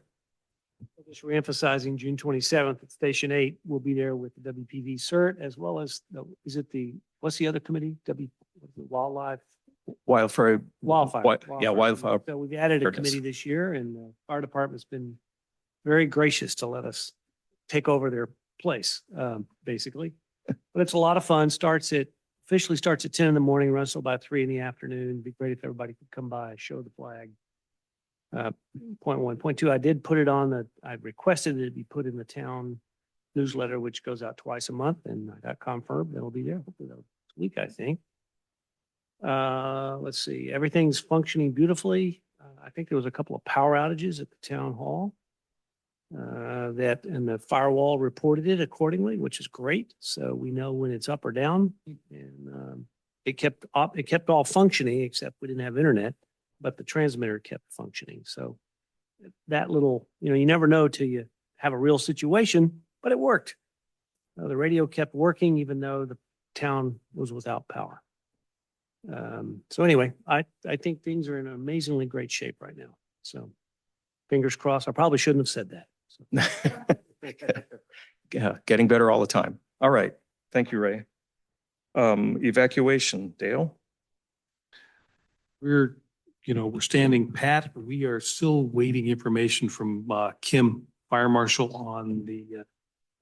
Speaker 10: Just reemphasizing June 27th at Station 8, we'll be there with the WPV CERT as well as, what's the other committee? Wildlife,
Speaker 1: Wildfire.
Speaker 10: Wildfire.
Speaker 1: Yeah, wildfire.
Speaker 10: So we've added a
Speaker 1: Preparedness.
Speaker 10: committee this year and the fire department's been very gracious to let us take over their place, basically. But it's a lot of fun. Officially starts at 10 in the morning, runs till about 3 in the afternoon. It'd be great if everybody could come by, show the flag. Point one. Point two, I requested it be put in the town newsletter, which goes out twice a month, and I got confirmed it'll be there hopefully this week, I think. Let's see, everything's functioning beautifully. I think there was a couple of power outages at the town hall. And the firewall reported it accordingly, which is great. So we know when it's up or down. And it kept all functioning, except we didn't have internet, but the transmitter kept functioning. So that little, you never know till you have a real situation, but it worked. The radio kept working even though the town was without power. So anyway, I think things are in amazingly great shape right now. So fingers crossed. I probably shouldn't have said that.
Speaker 1: Yeah, getting better all the time. All right. Thank you, Ray. Evacuation, Dale?
Speaker 3: We're standing pat. We are still waiting information from Kim, Fire Marshal, on the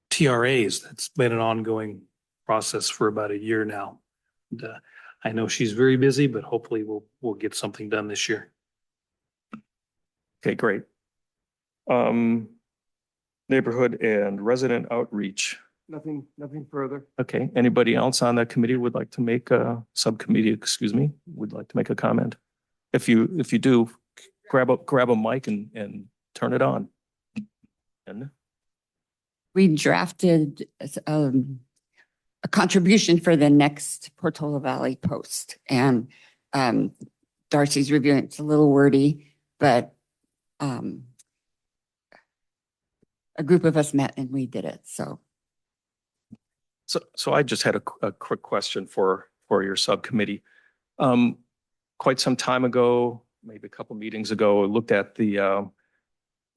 Speaker 3: TRAs. That's been an ongoing process for about a year now. And, I know she's very busy, but hopefully we'll get something done this year.
Speaker 1: Okay, great. Neighborhood and resident outreach.
Speaker 10: Nothing further.
Speaker 1: Okay, anybody else on that committee would like to make a subcommittee, would like to make a comment? If you do, grab a mic and turn it on. And
Speaker 8: We drafted a contribution for the next Portola Valley Post, and Darcy's reviewing it. It's a little wordy, but a group of us met and we did it. So
Speaker 1: I just had a quick question for your subcommittee. Quite some time ago, maybe a couple meetings ago, I looked at the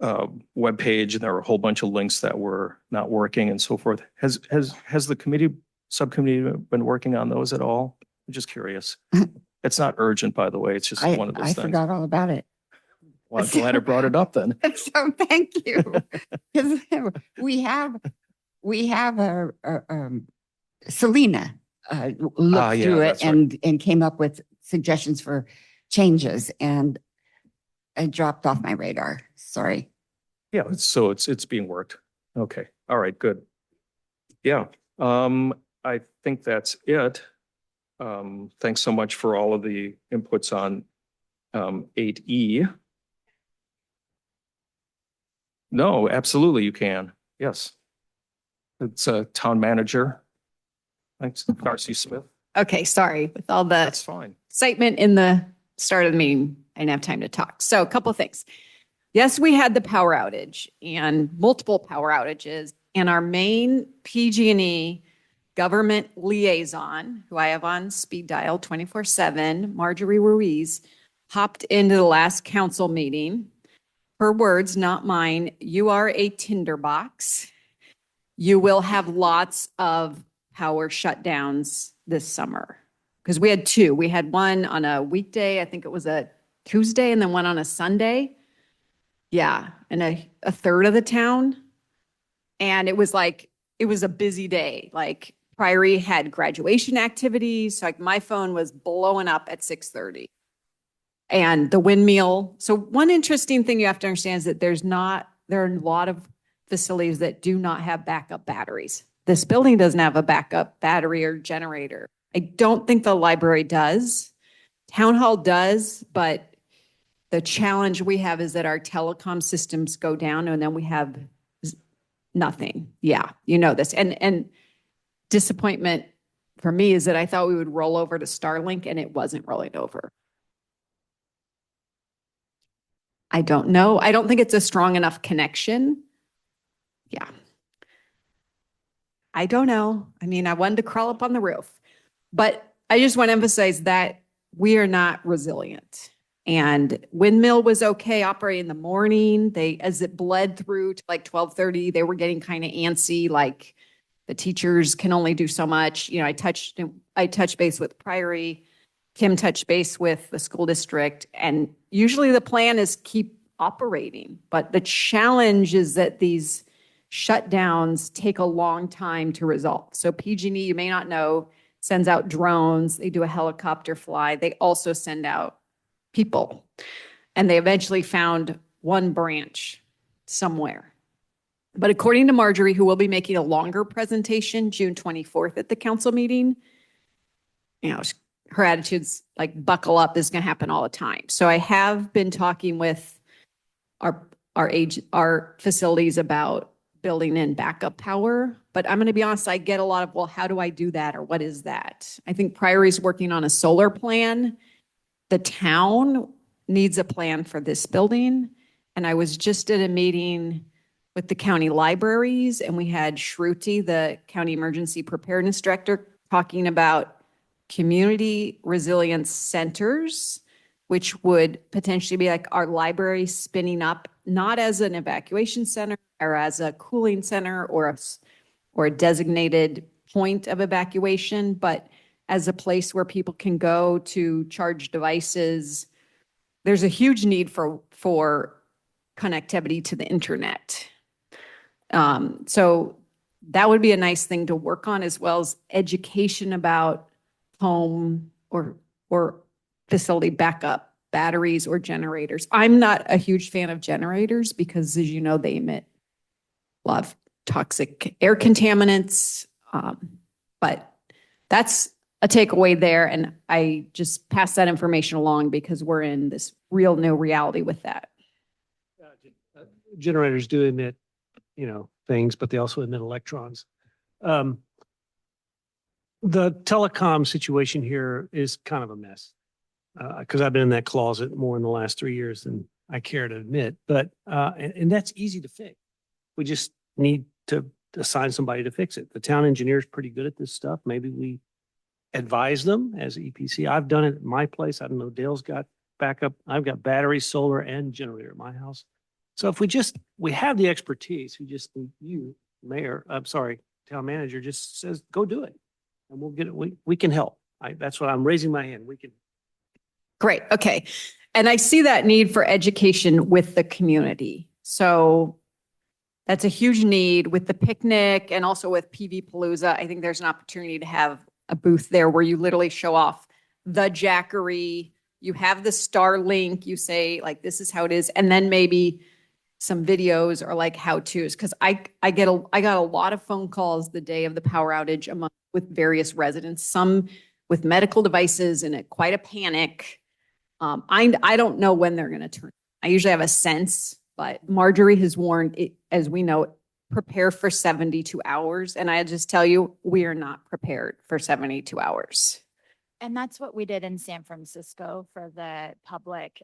Speaker 1: webpage and there were a whole bunch of links that were not working and so forth. Has the subcommittee been working on those at all? I'm just curious. It's not urgent, by the way. It's just one of those
Speaker 8: I
Speaker 1: things.
Speaker 8: forgot all about it.
Speaker 1: Well, I'm glad I brought it up then.
Speaker 8: So thank you. 'Cause we have Selena looked
Speaker 1: yeah,
Speaker 8: through it
Speaker 1: that's right.
Speaker 8: and came up with suggestions for changes, and it dropped off my radar. Sorry.
Speaker 1: Yeah, it's being worked. Okay, all right, good. Yeah, I think that's it. Thanks so much for all of the inputs on 8E. No, absolutely you can. Yes. It's a town manager. Thanks, Darcy Smith.
Speaker 7: Okay, sorry, with all the
Speaker 1: That's fine.
Speaker 7: excitement in the start of the meeting, I didn't have time to talk. So a couple of things. Yes, we had the power outage and multiple power outages, and our main PG&E government liaison, who I have on speed dial 24/7, Marjorie Ruiz, hopped into the last council meeting. Her words, not mine. You are a tinderbox. You will have lots of power shutdowns this summer. Because we had two. We had one on a weekday, I think it was a Tuesday, and then one on a Sunday. Yeah, and a third of the town. And it was a busy day. Like Priory had graduation activities. So like my phone was blowing up at 6:30. And the windmill. So one interesting thing you have to understand is that there are a lot of facilities that do not have backup batteries. This building doesn't have a backup battery or generator. I don't think the library does. Town hall does, but the challenge we have is that our telecom systems go down and then we have nothing. Yeah, you know this. And disappointment for me is that I thought we would roll over to Starlink and it wasn't rolling over. I don't know. I don't think it's a strong enough connection. Yeah. I don't know. I mean, I wanted to crawl up on the roof, but I just want to emphasize that we are not resilient. And Windmill was okay operating in the morning. As it bled through to like 12:30, they were getting kind of antsy, like the teachers can only do so much. You know, I touched base with Priory, Kim touched base with the school district, and usually the plan is keep operating. But the challenge is that these shutdowns take a long time to resolve. So PG&E, you may not know, sends out drones. They do a helicopter fly. They also send out people. And they eventually found one branch somewhere. But according to Marjorie, who will be making a longer presentation June 24th at the council meeting, you know, her attitude's like buckle up, this is going to happen all the time. So I have been talking with our facilities about building in backup power. But I'm going to be honest, I get a lot of, well, how do I do that? Or what is that? I think Priory's working on a solar plan. The town needs a plan for this building. And I was just at a meeting with the county libraries, and we had Shruti, the county emergency preparedness director, talking about community resilience centers, which would potentially be like our library spinning up, not as an evacuation center or as a cooling center or a designated point of evacuation, but as a place where people can go to charge devices. There's a huge need for connectivity to the internet. So that would be a nice thing to work on, as well as education about home or facility backup batteries or generators. I'm not a huge fan of generators because, as you know, they emit a lot of toxic air contaminants. But that's a takeaway there. And I just pass that information along because we're in this real new reality with that.
Speaker 10: Generators do emit, things, but they also emit electrons. The telecom situation here is kind of a mess because I've been in that closet more in the last 3 years than I care to admit. But and that's easy to fix. We just need to assign somebody to fix it. The town engineer is pretty good at this stuff. Maybe we advise them as EPC. I've done it at my place. I don't know, Dale's got backup. I've got battery, solar, and generator at my house. So if we have the expertise, we just need you, town manager just says, go do it. And we'll get it. We can help. That's what I'm raising my hand. We can.
Speaker 7: Great. Okay. And I see that need for education with the community. So that's a huge need with the picnic and also with PV Palooza. I think there's an opportunity to have a booth there where you literally show off the Jackery. You have the Starlink. You say like, this is how it is. And then maybe some videos or like how-tos. Cause I got a lot of phone calls the day of the power outage with various residents, some with medical devices and quite a panic. I don't know when they're going to turn. I usually have a sense, but Marjorie has warned it, as we know, prepare for 72 hours. And I just tell you, we are not prepared for 72 hours.
Speaker 5: And that's what we did in San Francisco for the public.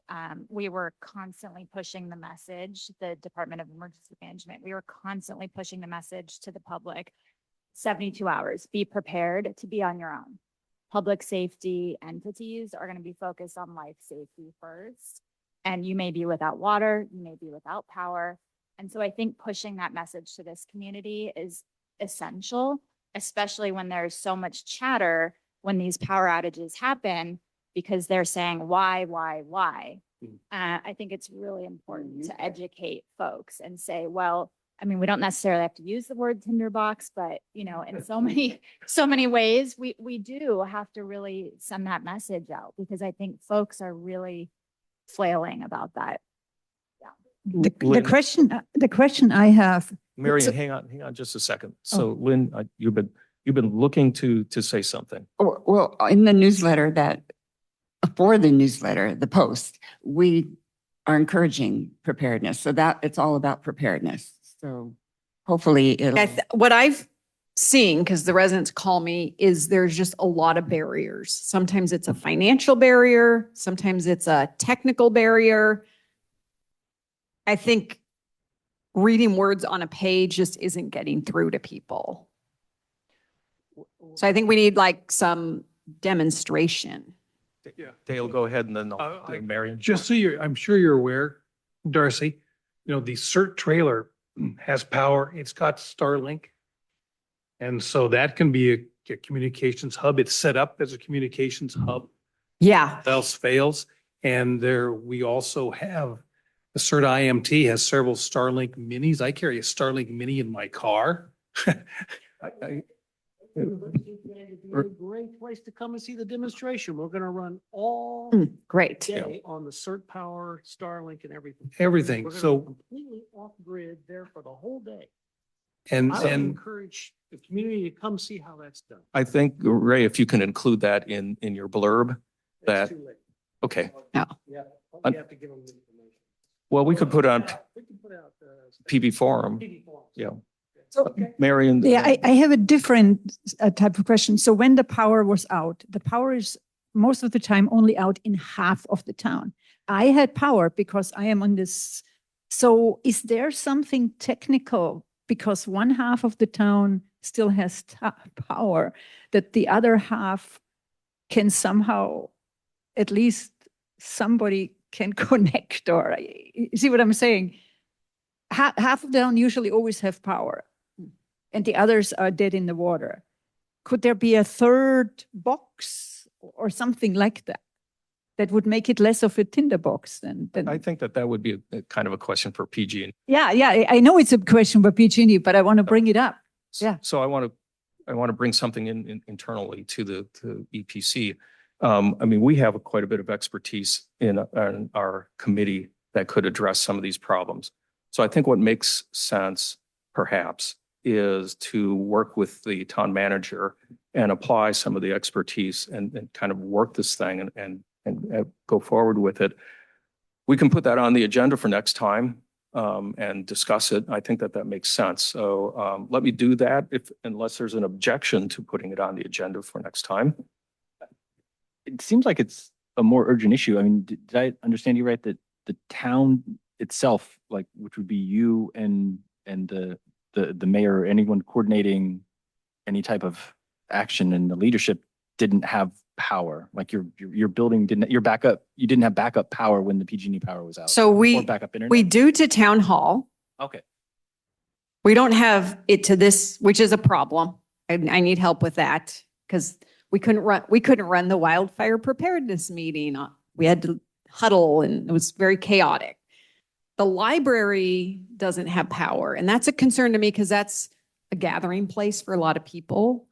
Speaker 5: We were constantly pushing the message, the Department of Emergency Management, we were constantly pushing the message to the public, 72 hours, be prepared to be on your own. Public safety entities are going to be focused on life safety first. And you may be without water, you may be without power. And so I think pushing that message to this community is essential, especially when there's so much chatter when these power outages happen, because they're saying, why? I think it's really important to educate folks and say, well, I mean, we don't necessarily have to use the word tinderbox, but in so many ways, we do have to really send that message out, because I think folks are really flailing about that.
Speaker 2: The
Speaker 1: Lynn.
Speaker 2: question I have.
Speaker 1: Marion, hang on just a second. So Lynn, you've been looking to say something.
Speaker 8: Well, in the newsletter for the newsletter, the post, we are encouraging preparedness. So that it's all about preparedness. So hopefully
Speaker 7: What I've seen, because the residents call me, is there's just a lot of barriers. Sometimes it's a financial barrier. Sometimes it's a technical barrier. I think reading words on a page just isn't getting through to people. So I think we need like some demonstration.
Speaker 1: Dale, go ahead and then Marion.
Speaker 3: Just so I'm sure you're aware, Darcy, the CERT trailer has power. It's got Starlink. And so that can be a communications hub. It's set up as a communications hub.
Speaker 7: Yeah.
Speaker 3: Else fails. And we also have the CERT IMT has several Starlink minis. I carry a Starlink mini in my car.
Speaker 10: Great place to come and see the demonstration. We're gonna run all
Speaker 7: Great.
Speaker 10: day on the CERT Power, Starlink and everything.
Speaker 3: Everything.
Speaker 10: We're gonna
Speaker 3: So,
Speaker 10: go completely off grid there for the whole day.
Speaker 3: and,
Speaker 10: I would
Speaker 3: and
Speaker 10: encourage the community to come see how that's done.
Speaker 1: I think, Ray, if you can include that in your blurb,
Speaker 10: It's
Speaker 1: that,
Speaker 10: too late.
Speaker 1: okay.
Speaker 7: No.
Speaker 10: Yeah, we have to give them the information.
Speaker 1: Well, we could put on
Speaker 10: We can put out
Speaker 1: PB Forum.
Speaker 10: PD forums.
Speaker 1: Yeah.
Speaker 10: Okay.
Speaker 1: Marion.
Speaker 2: Yeah, I have a different type of question. So when the power was out, the power is most of the time only out in half of the town. I had power because I am on this. So is there something technical because one half of the town still has power that the other half can somehow, at least somebody can connect, or you see what I'm saying? Half of them usually always have power and the others are dead in the water. Could there be a third box or something like that that would make it less of a tinderbox than
Speaker 1: I think that would be a kind of a question for PG.
Speaker 2: Yeah, I know it's a question for PG&E, but I want to bring it up. Yeah.
Speaker 1: So I want to bring something internally to the EPC. I mean, we have quite a bit of expertise in our committee that could address some of these problems. So I think what makes sense, perhaps, is to work with the town manager and apply some of the expertise and kind of work this thing and go forward with it. We can put that on the agenda for next time and discuss it. I think that makes sense. So let me do that unless there's an objection to putting it on the agenda for next time.
Speaker 6: It seems like it's a more urgent issue. I mean, did I understand you right that the town itself, like, which would be you and the mayor, or anyone coordinating any type of action in the leadership, didn't have power? Like your building didn't, you didn't have backup power when the PG&E power was out?
Speaker 7: So
Speaker 6: Or backup internet?
Speaker 7: we do to town hall.
Speaker 6: Okay.
Speaker 7: We don't have it to this, which is a problem. I need help with that because we couldn't run the wildfire preparedness meeting. We had to huddle and it was very chaotic. The library doesn't have power, and that's a concern to me because that's a gathering place for a lot of people.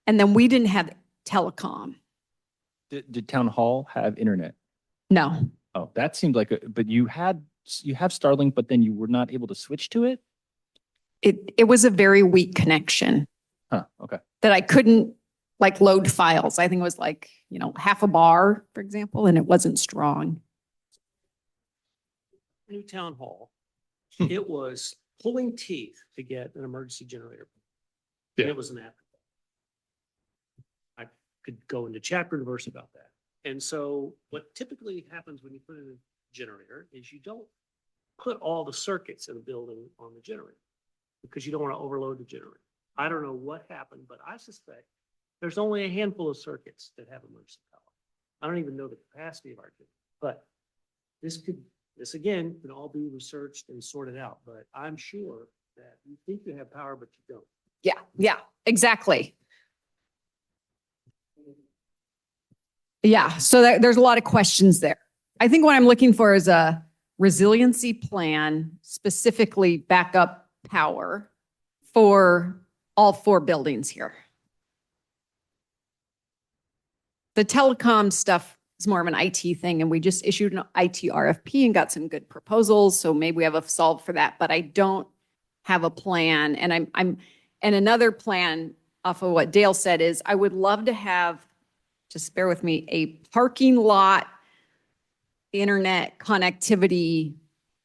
Speaker 7: And then we didn't have telecom.
Speaker 6: Did town hall have internet?
Speaker 7: No.
Speaker 6: Oh, that seemed like but you have Starlink, but then you were not able to switch to it?
Speaker 7: It was a very weak connection
Speaker 6: Huh, okay.
Speaker 7: that I couldn't like load files. I think it was like, half a bar, for example, and it wasn't strong.
Speaker 10: New town hall, it was pulling teeth to get an emergency generator. And
Speaker 3: Yeah.
Speaker 10: it was an afterthought. I could go into chapter and verse about that. And so what typically happens when you put in a generator is you don't put all the circuits in a building on the generator because you don't want to overload the generator. I don't know what happened, but I suspect there's only a handful of circuits that have emergency power. I don't even know the capacity of our generator, but this again can all be researched and sorted out, but I'm sure that you think you have power, but you don't.
Speaker 7: Yeah, exactly. Yeah, so there's a lot of questions there. I think what I'm looking for is a resiliency plan, specifically backup power for all 4 buildings here. The telecom stuff is more of an IT thing, and we just issued an IT RFP and got some good proposals. So maybe we have a solve for that, but I don't have a plan. And and another plan off of what Dale said is I would love to have, just bear with me, a parking lot internet connectivity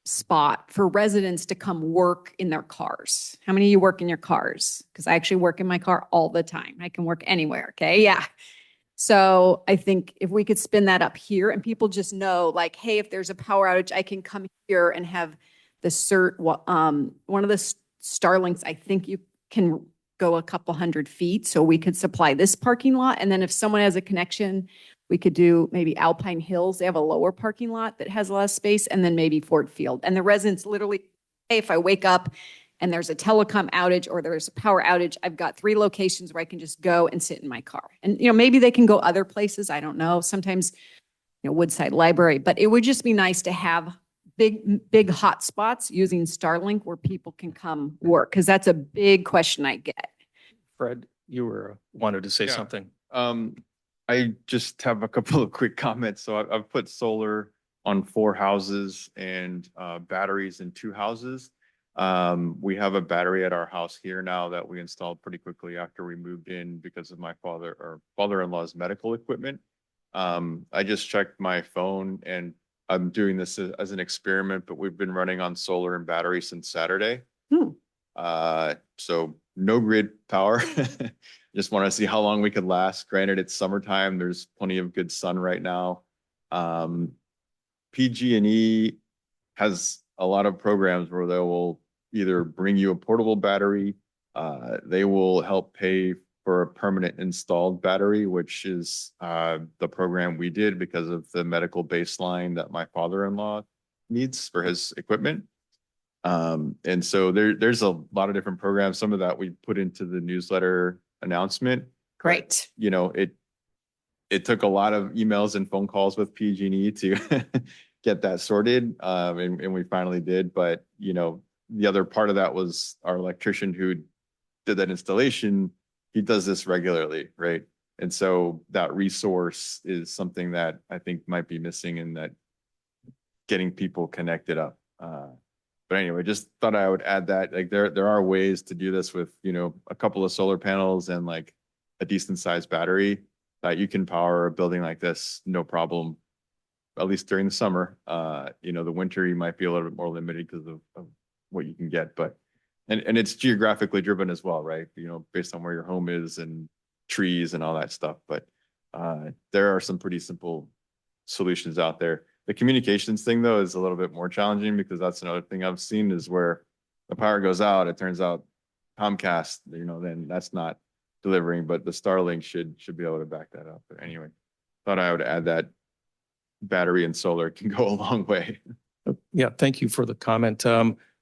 Speaker 7: spot for residents to come work in their cars. How many of you work in your cars? Because I actually work in my car all the time. I can work anywhere. Okay. Yeah. So I think if we could spin that up here and people just know, like, hey, if there's a power outage, I can come here and have the CERT, one of the Starlinks, I think you can go a couple hundred feet. So we could supply this parking lot. And then if someone has a connection, We could do maybe Alpine Hills. They have a lower parking lot that has a lot of space, and then maybe Ford Field. And the residents literally, hey, if I wake up and there's a telecom outage or there's a power outage, I've got 3 locations where I can just go and sit in my car. And, maybe they can go other places. I don't know. Sometimes, Woodside Library, but it would just be nice to have big hot spots using Starlink where people can come work. Cause that's a big question I get.
Speaker 1: Fred, you wanted to say
Speaker 11: Yeah.
Speaker 1: something.
Speaker 11: I just have a couple of quick comments. So I've put solar on 4 houses and batteries in 2 houses. We have a battery at our house here now that we installed pretty quickly after we moved in because of my father-in-law's medical equipment. I just checked my phone and I'm doing this as an experiment, but we've been running on solar and battery since Saturday. So no grid power. Just want to see how long we could last. Granted, it's summertime. There's plenty of good sun right now. PG&E has a lot of programs where they will either bring you a portable battery. They will help pay for a permanent installed battery, which is the program we did because of the medical baseline that my father-in-law needs for his equipment. And so there's a lot of different programs. Some of that we put into the newsletter announcement.
Speaker 7: Great.
Speaker 11: It took a lot of emails and phone calls with PG&E to get that sorted. And we finally did. But, the other part of that was our electrician who did that installation. He does this regularly, right? And so that resource is something that I think might be missing in that getting people connected up. But anyway, just thought I would add that like there are ways to do this with, a couple of solar panels and like a decent sized battery that you can power a building like this, no problem, at least during the summer. The winter you might be a little bit more limited because of what you can get, but and it's geographically driven as well, right? Based on where your home is and trees and all that stuff. But there are some pretty simple solutions out there. The communications thing though is a little bit more challenging because that's another thing I've seen is where the power goes out. It turns out Comcast, then that's not delivering, but the Starlink should be able to back that up. But anyway, thought I would add that battery and solar can go a long way.
Speaker 1: Yeah, thank you for the comment.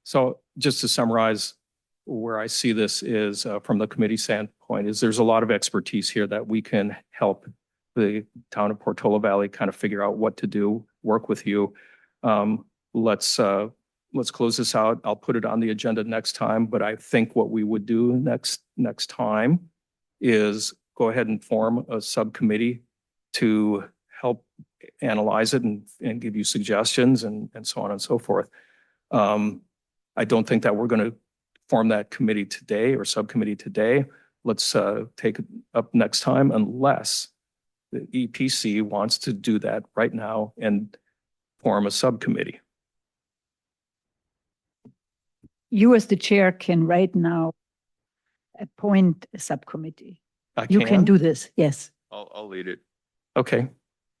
Speaker 1: So just to summarize, where I see this is from the committee standpoint is there's a lot of expertise here that we can help the town of Portola Valley kind of figure out what to do, work with you. Let's close this out. I'll put it on the agenda next time, but I think what we would do next time is go ahead and form a subcommittee to help analyze it and give you suggestions and so on and so forth. I don't think that we're going to form that committee today or subcommittee today. Let's take it up next time unless the EPC wants to do that right now and form a subcommittee.
Speaker 2: You as the chair can right now appoint a subcommittee. You can do this, yes.
Speaker 11: I'll lead it.
Speaker 1: Okay,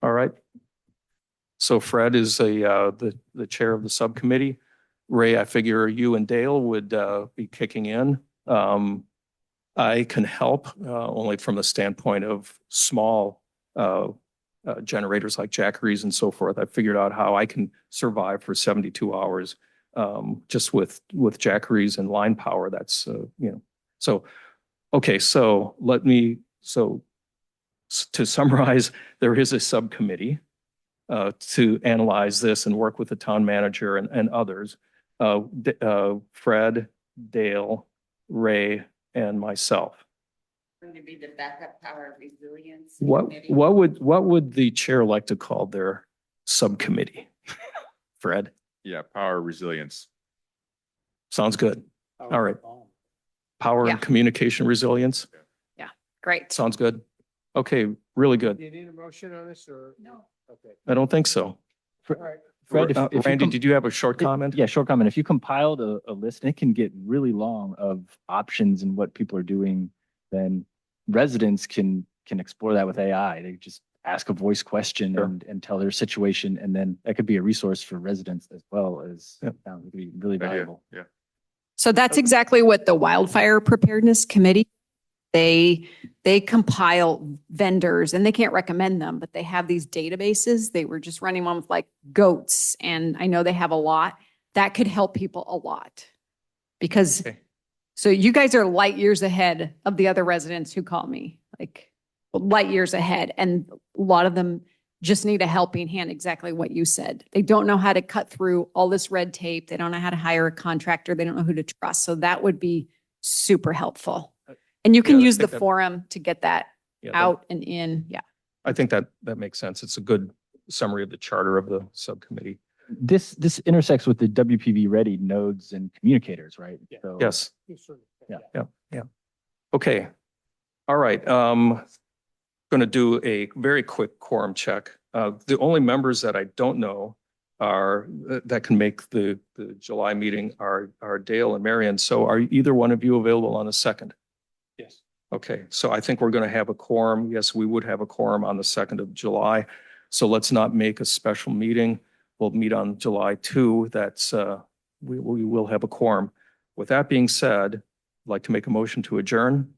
Speaker 1: all right. So Fred is the chair of the subcommittee. Ray, I figure you and Dale would be kicking in. I can help only from the standpoint of small generators like Jackeries and so forth. I figured out how I can survive for 72 hours just with Jackeries and line power. That's, so, okay, so to summarize, there is a subcommittee to analyze this and work with the town manager and others. Fred, Dale, Ray, and myself.
Speaker 8: Going to be the backup power resilience.
Speaker 1: What would the chair like to call their subcommittee? Fred?
Speaker 11: Yeah, power resilience.
Speaker 1: Sounds good. All right. Power
Speaker 7: Yeah.
Speaker 1: and communication resilience.
Speaker 7: Great.
Speaker 1: Sounds good. Okay, really good.
Speaker 10: Do you need a motion on this or?
Speaker 7: No.
Speaker 10: Okay.
Speaker 1: I don't think so.
Speaker 10: All right.
Speaker 6: Fred, if you
Speaker 1: Randy,
Speaker 6: com-
Speaker 1: did you have a short comment?
Speaker 6: Yeah, short comment. If you compiled a list, and it can get really long of options and what people are doing, then residents can explore that with AI. They just ask a voice question
Speaker 1: Sure.
Speaker 6: and tell their situation, and then that could be a resource for residents as well as
Speaker 1: Yep.
Speaker 6: it could be really valuable.
Speaker 11: Yeah.
Speaker 7: So that's exactly what the Wildfire Preparedness Committee They compile vendors and they can't recommend them, but they have these databases. They were just running one with like goats, and I know they have a lot. That could help people a lot. Because,
Speaker 1: Okay.
Speaker 7: so you guys are light years ahead of the other residents who call me, like light years ahead. And a lot of them just need a helping hand, exactly what you said. They don't know how to cut through all this red tape. They don't know how to hire a contractor. They don't know who to trust. So that would be super helpful. And you can
Speaker 1: Yeah, I
Speaker 7: use the
Speaker 1: think that-
Speaker 7: forum to get that
Speaker 1: Yeah,
Speaker 7: out and in. Yeah.
Speaker 1: I think that makes sense. It's a good summary of the charter of the subcommittee.
Speaker 6: This intersects with the WPV ready nodes and communicators, right?
Speaker 10: Yeah.
Speaker 6: So-
Speaker 1: Yes.
Speaker 6: Yeah.
Speaker 1: Okay. All right. Going to do a very quick quorum check. The only members that I don't know are that can make the July meeting are Dale and Marion. So are either one of you available on the 2nd?
Speaker 3: Yes.
Speaker 1: Okay, so I think we're going to have a quorum. Yes, we would have a quorum on the 2nd of July. So let's not make a special meeting. We'll meet on July 2. That's, we will have a quorum. With that being said, I'd like to make a motion to adjourn.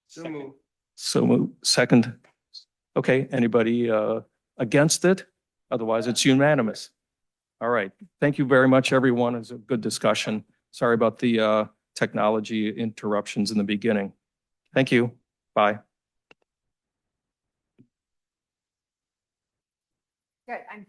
Speaker 1: So move. Second. Okay, anybody against it? Otherwise, it's unanimous. All right. Thank you very much, everyone. It was a good discussion. Sorry about the technology interruptions in the beginning. Thank you. Bye.
Speaker 7: Good. I'm